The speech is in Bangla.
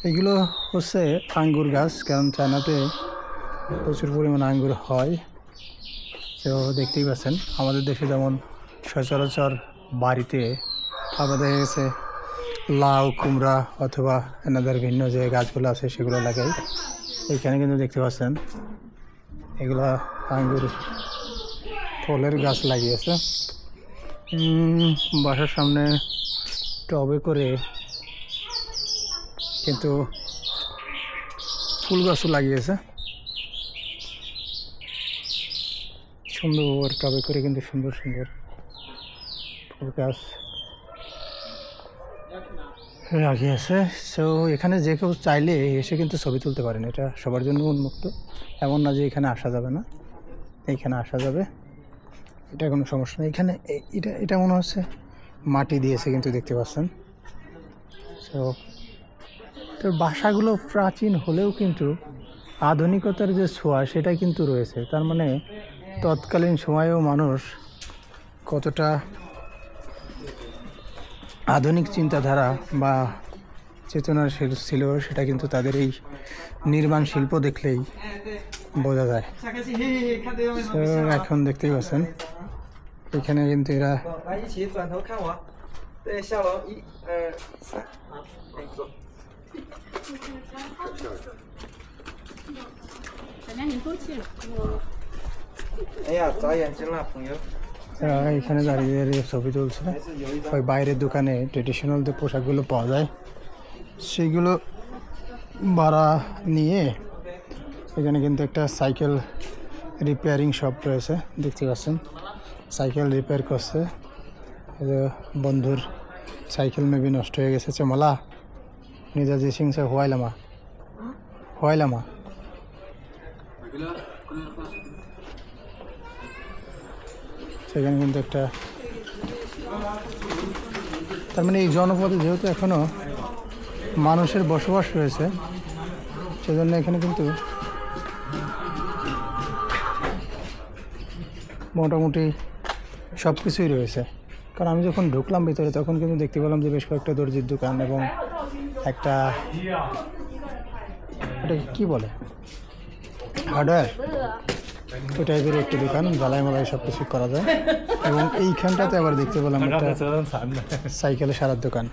এগুলো হচ্ছে আঙ্গুর গাছ, কারণ চায়নাতে প্রচুর পরিমাণে আঙ্গুর হয়। তো দেখতেই পাচ্ছেন আমাদের দেশে যেমন সচরাচর বাড়িতে আমাদের গেছে লাউ, কুমড়া অথবা এনাদের ভিন্ন যে গাছগুলো আছে সেগুলো লাগাই। এইখানে কিন্তু দেখতে পাচ্ছেন এগুলা আঙ্গুর ফলের গাছ লাগিয়েছে। বাসার সামনে টবে করে কিন্তু ফুল গাছও লাগিয়েছে, সুন্দর টবে করে কিন্তু সুন্দর সুন্দর ফুল গাছ লাগিয়েছে। সো এখানে যে কেউ চাইলে এসে কিন্তু ছবি তুলতে পারেন, এটা সবার জন্য উন্মুক্ত। এমন না যে এখানে আসা যাবে না, এইখানে আসা যাবে, এটা কোনো সমস্যা নেই। এখানে এটা এটা মনে হচ্ছে মাটি দিয়েছে, কিন্তু দেখতে পাচ্ছেন। সো তো বাসাগুলো প্রাচীন হলেও কিন্তু আধুনিকতার যে ছোঁয়া সেটা কিন্তু রয়েছে। তার মানে তৎকালীন সময়েও মানুষ কতটা আধুনিক চিন্তাধারা বা চেতনাশীল ছিল সেটা কিন্তু তাদের এই নির্মাণ শিল্প দেখলেই বোঝা যায়। এখন দেখতেই পাচ্ছেন এখানে কিন্তু এরা এখানে দাঁড়িয়ে দাঁড়িয়ে ছবি তুলছে। ওই বাইরের দোকানে ট্রেডিশনাল যে পোশাকগুলো পাওয়া যায় সেইগুলো ভাড়া নিয়ে এখানে কিন্তু একটা সাইকেল রিপেয়ারিং শপ রয়েছে, দেখতে পাচ্ছেন সাইকেল রিপেয়ার করছে। বন্ধুর সাইকেল মেবি নষ্ট হয়ে গেছে। চমলা নিজা যে সিংসে হওয়াইলামা সেখানে কিন্তু একটা, তার মানে এই জনপদে যেহেতু এখনো মানুষের বসবাস রয়েছে সেজন্য এখানে কিন্তু মোটামুটি সব কিছুই রয়েছে। কারণ আমি যখন ঢুকলাম ভিতরে তখন কিন্তু দেখতে পেলাম যে বেশ কয়েকটা দর্জির দোকান এবং একটা, এটা কি বলে, হার্ডওয়্যার, ওই টাইপের একটি দোকান, জ্বালাই মালাই সব কিছু করা যায়। এবং এইখানটাতে আবার দেখতে পেলাম একটা সাইকেলে সারার দোকান।